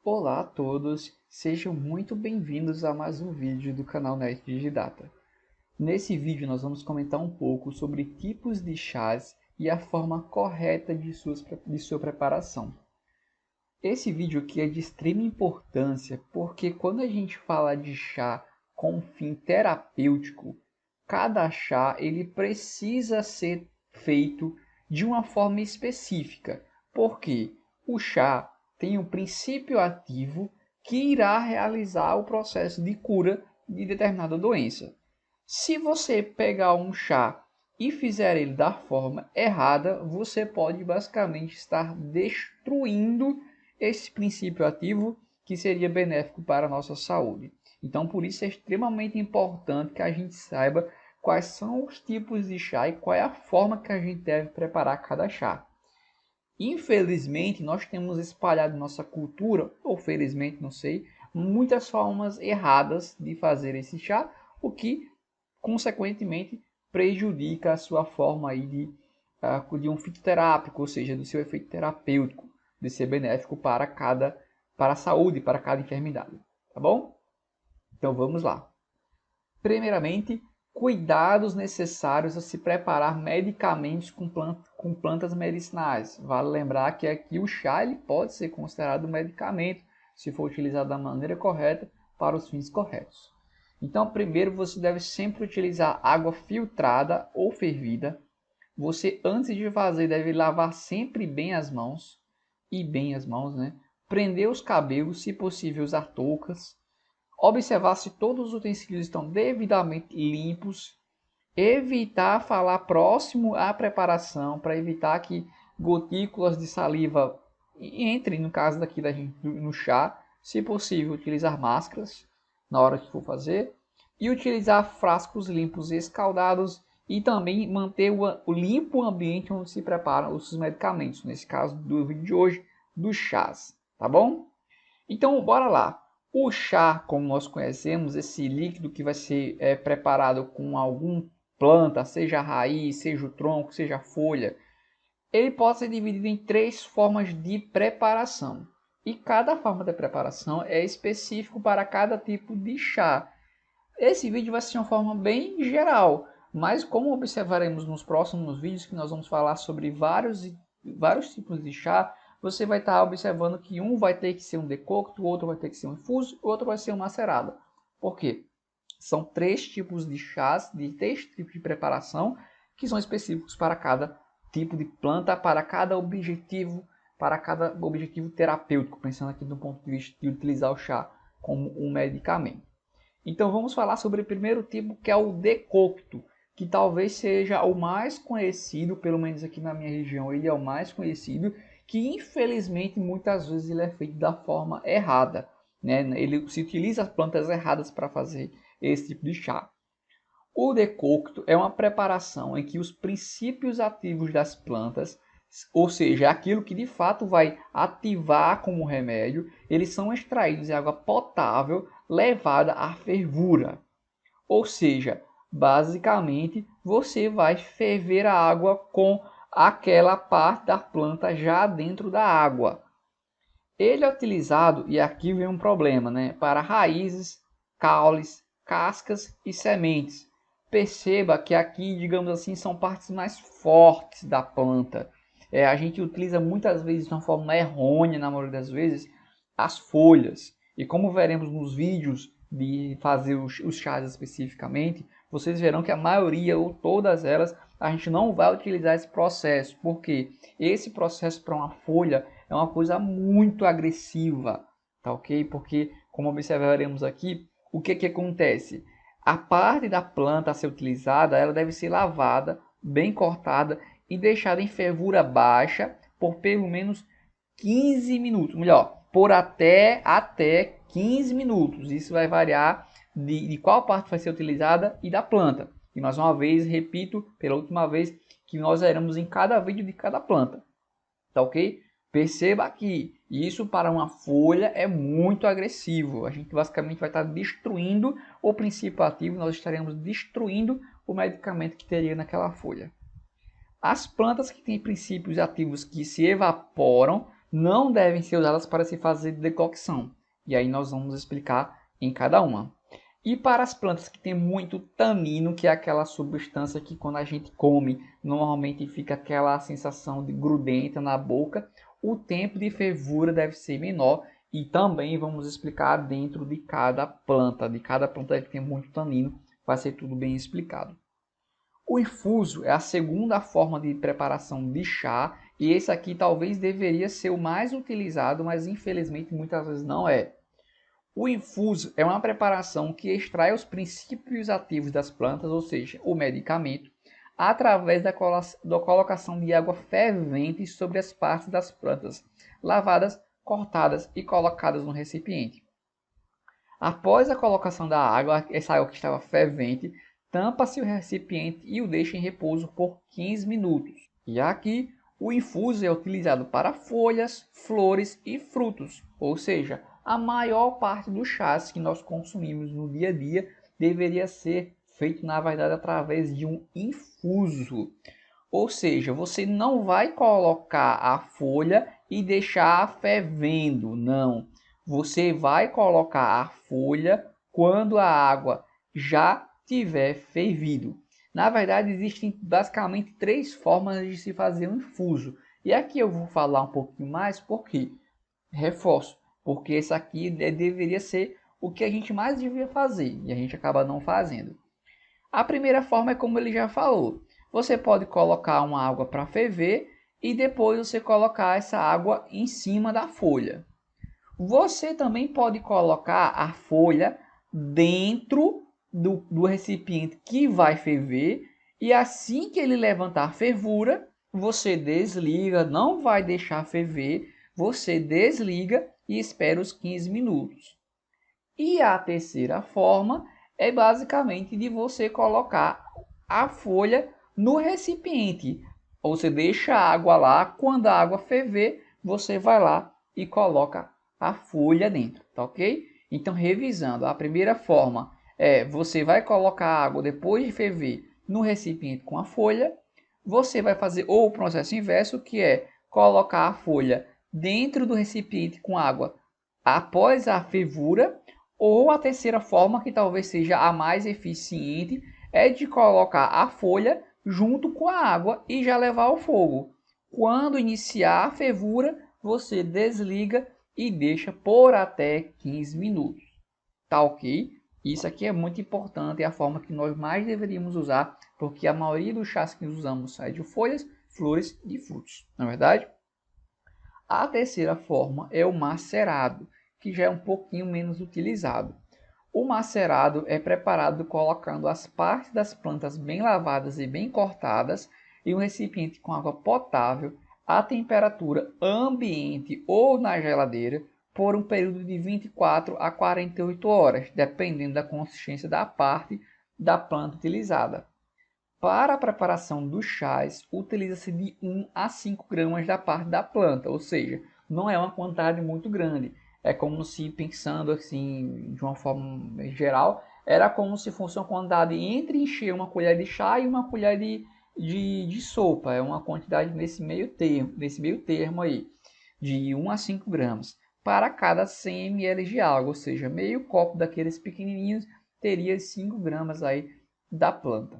Olá a todos, sejam muito bem-vindos a mais um vídeo do canal Nerd Digidata. Nesse vídeo nós vamos comentar um pouco sobre tipos de chás e a forma correta de sua preparação. Esse vídeo aqui é de extrema importância porque quando a gente fala de chá com fim terapêutico, cada chá ele precisa ser feito de uma forma específica, porque o chá tem um princípio ativo que irá realizar o processo de cura de determinada doença. Se você pegar um chá e fizer ele da forma errada, você pode basicamente estar destruindo esse princípio ativo que seria benéfico para a nossa saúde. Então, por isso é extremamente importante que a gente saiba quais são os tipos de chá e qual é a forma que a gente deve preparar cada chá. Infelizmente, nós temos espalhado em nossa cultura, ou felizmente, não sei, muitas formas erradas de fazer esse chá, o que, consequentemente, prejudica a sua forma aí de um fitoterápico, ou seja, do seu efeito terapêutico, de ser benéfico para a saúde, para cada enfermidade, tá bom? Então vamos lá. Primeiramente, cuidados necessários a se preparar medicamentos com plantas medicinais. Vale lembrar que aqui o chá ele pode ser considerado um medicamento se for utilizado da maneira correta para os fins corretos. Então, primeiro você deve sempre utilizar água filtrada ou fervida. Você, antes de fazer, deve lavar sempre bem as mãos, né? Prender os cabelos, se possível usar toucas. Observar se todos os utensílios estão devidamente limpos. Evitar falar próximo à preparação, para evitar que gotículas de saliva entrem, no caso daqui da gente, no chá. Se possível, utilizar máscaras na hora que for fazer. E utilizar frascos limpos e escaldados. E também manter o limpo ambiente onde se preparam os medicamentos. Nesse caso do vídeo de hoje, dos chás. Tá bom? Então, bora lá. O chá, como nós conhecemos, esse líquido que vai ser preparado com alguma planta, seja a raiz, seja o tronco, seja a folha, ele pode ser dividido em 3 formas de preparação. E cada forma de preparação é específico para cada tipo de chá. Esse vídeo vai ser uma forma bem geral, mas como observaremos nos próximos vídeos que nós vamos falar sobre vários tipos de chá, você vai estar observando que um vai ter que ser um decocto, o outro vai ter que ser um infuso, o outro vai ser um macerado. Por quê? São 3 tipos de chás, de 3 tipos de preparação, que são específicos para cada tipo de planta, para cada objetivo terapêutico, pensando aqui do ponto de vista de utilizar o chá como um medicamento. Então vamos falar sobre o primeiro tipo, que é o decocto, que talvez seja o mais conhecido, pelo menos aqui na minha região ele é o mais conhecido, que infelizmente muitas vezes ele é feito da forma errada, né? Ele se utiliza as plantas erradas para fazer esse tipo de chá. O decocto é uma preparação em que os princípios ativos das plantas, ou seja, aquilo que de fato vai ativar como remédio, eles são extraídos em água potável levada à fervura. Ou seja, basicamente você vai ferver a água com aquela parte da planta já dentro da água. Ele é utilizado, e aqui vem um problema, né, para raízes, caules, cascas e sementes. Perceba que aqui, digamos assim, são partes mais fortes da planta. A gente utiliza muitas vezes de uma forma errônea, na maioria das vezes, as folhas. E como veremos nos vídeos de fazer os chás especificamente, vocês verão que a maioria ou todas elas a gente não vai utilizar esse processo, porque esse processo para uma folha é uma coisa muito agressiva, tá ok? Porque, como observaremos aqui, o que acontece? A parte da planta a ser utilizada, ela deve ser lavada, bem cortada e deixada em fervura baixa por pelo menos 15 minutos. Melhor, por até 15 minutos. Isso vai variar de qual parte vai ser utilizada e da planta. E mais uma vez, repito, pela última vez, que nós veremos em cada vídeo de cada planta. Tá ok? Perceba que isso para uma folha é muito agressivo. A gente basicamente vai estar destruindo o princípio ativo, nós estaremos destruindo o medicamento que teria naquela folha. As plantas que têm princípios ativos que se evaporam não devem ser usadas para se fazer decocção. E aí nós vamos explicar em cada uma. E para as plantas que tem muito tanino, que é aquela substância que quando a gente come, normalmente fica aquela sensação de grudenta na boca, o tempo de fervura deve ser menor. E também vamos explicar dentro de cada planta que tem muito tanino, vai ser tudo bem explicado. O infuso é a segunda forma de preparação de chá, e esse aqui talvez deveria ser o mais utilizado, mas infelizmente muitas vezes não é. O infuso é uma preparação que extrai os princípios ativos das plantas, ou seja, o medicamento, através da colocação de água fervente sobre as partes das plantas, lavadas, cortadas e colocadas no recipiente. Após a colocação da água, essa água que estava fervente, tampa-se o recipiente e o deixa em repouso por 15 minutos. E aqui, o infuso é utilizado para folhas, flores e frutos, ou seja, a maior parte dos chás que nós consumimos no dia a dia deveria ser feito, na verdade, através de um infuso. Ou seja, você não vai colocar a folha e deixar fervendo, não. Você vai colocar a folha quando a água já tiver fervido. Na verdade, existem basicamente 3 formas de se fazer um infuso. E aqui eu vou falar um pouquinho mais porque, reforço, porque esse aqui deveria ser o que a gente mais devia fazer e a gente acaba não fazendo. A primeira forma é como ele já falou. Você pode colocar uma água para ferver e depois você colocar essa água em cima da folha. Você também pode colocar a folha dentro do recipiente que vai ferver e assim que ele levantar fervura, você desliga, não vai deixar ferver, você desliga e espera os 15 minutos. E a terceira forma é basicamente de você colocar a folha no recipiente. Você deixa a água lá, quando a água ferver, você vai lá e coloca a folha dentro, tá ok? Então, revisando, a primeira forma é você vai colocar a água depois de ferver no recipiente com a folha. Você vai fazer ou o processo inverso, que é colocar a folha dentro do recipiente com água após a fervura. Ou a terceira forma, que talvez seja a mais eficiente, é de colocar a folha junto com a água e já levar ao fogo. Quando iniciar a fervura, você desliga e deixa por até 15 minutos. Tá ok? Isso aqui é muito importante, é a forma que nós mais deveríamos usar, porque a maioria dos chás que usamos sai de folhas, flores e frutos, não é verdade? A terceira forma é o macerado, que já é um pouquinho menos utilizado. O macerado é preparado colocando as partes das plantas bem lavadas e bem cortadas em um recipiente com água potável a temperatura ambiente ou na geladeira por um período de 24 a 48 horas, dependendo da consistência da parte da planta utilizada. Para a preparação dos chás, utiliza-se de 1 a 5 gramas da parte da planta, ou seja, não é uma quantidade muito grande. É como se, pensando assim, de uma forma geral, era como se fosse uma quantidade entre encher uma colher de chá e uma colher de sopa. É uma quantidade nesse meio termo aí, de 1 a 5 gramas, para cada 100 ml de água, ou seja, meio copo daqueles pequenininhos teria 5 gramas aí da planta.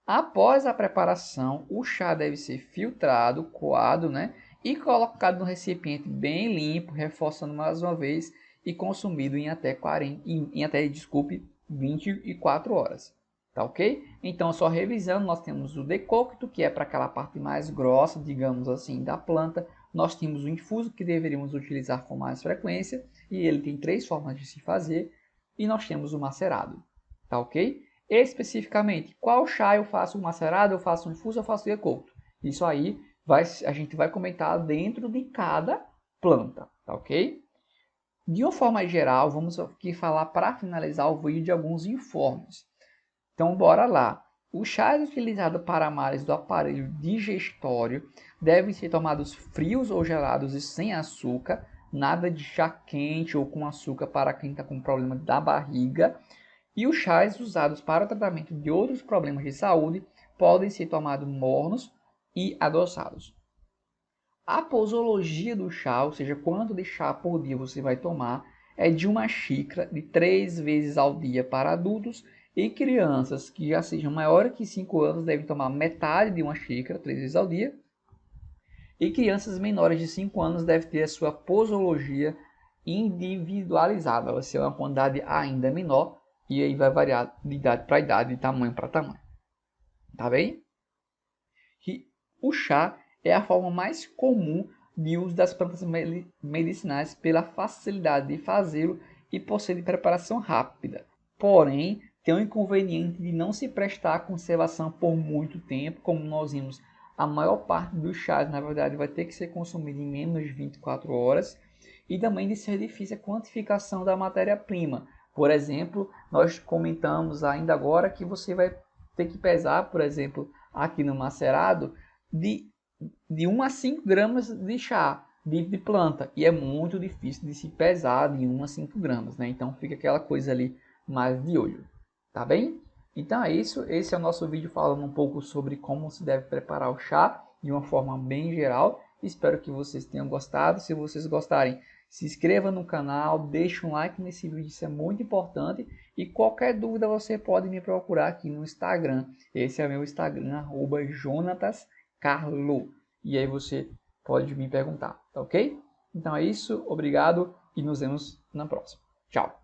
Após a preparação, o chá deve ser filtrado, coado, né? E colocado no recipiente bem limpo, reforçando mais uma vez, e consumido em até 24 horas. Tá ok? Então, só revisando, nós temos o decocto, que é para aquela parte mais grossa, digamos assim, da planta. Nós temos o infuso, que deveríamos utilizar com mais frequência, e ele tem 3 formas de se fazer. E nós temos o macerado. Tá ok? Especificamente, qual chá eu faço um macerado, eu faço um infuso, eu faço decocto. Isso aí a gente vai comentar dentro de cada planta, tá ok? De uma forma geral, vamos aqui falar para finalizar o vídeo de alguns informes. Então, bora lá. Os chás utilizados para a males do aparelho digestório devem ser tomados frios ou gelados e sem açúcar. Nada de chá quente ou com açúcar para quem está com problema da barriga. E os chás usados para o tratamento de outros problemas de saúde podem ser tomados mornos e adoçados. A posologia do chá, ou seja, quanto de chá por dia você vai tomar, é de 1 xícara de 3 vezes ao dia para adultos, e crianças que já sejam maiores que 5 anos devem tomar metade de 1 xícara, 3 vezes ao dia. E crianças menores de 5 anos devem ter a sua posologia individualizada. Vai ser uma quantidade ainda menor e aí vai variar de idade para idade, de tamanho para tamanho. Tá bem? E o chá é a forma mais comum de uso das plantas medicinais pela facilidade de fazê-lo e por ser de preparação rápida. Porém, tem o inconveniente de não se prestar à conservação por muito tempo, como nós vimos. A maior parte dos chás, na verdade, vai ter que ser consumido em menos de 24 horas. E também de ser difícil a quantificação da matéria-prima. Por exemplo, nós comentamos ainda agora que você vai ter que pesar, por exemplo, aqui no macerado, de 1 a 5 gramas de chá de planta. E é muito difícil de se pesar de 1 a 5 gramas, né? Então fica aquela coisa ali mais de olho. Tá bem? Então é isso. Esse é o nosso vídeo falando um pouco sobre como se deve preparar o chá de uma forma bem geral. Espero que vocês tenham gostado. Se vocês gostarem, se inscreva no canal, deixe um like nesse vídeo, isso é muito importante. E qualquer dúvida você pode me procurar aqui no Instagram. Esse é o meu Instagram, @JonasCarlo. E aí você pode me perguntar, tá ok? Então é isso, obrigado e nos vemos na próxima. Tchau!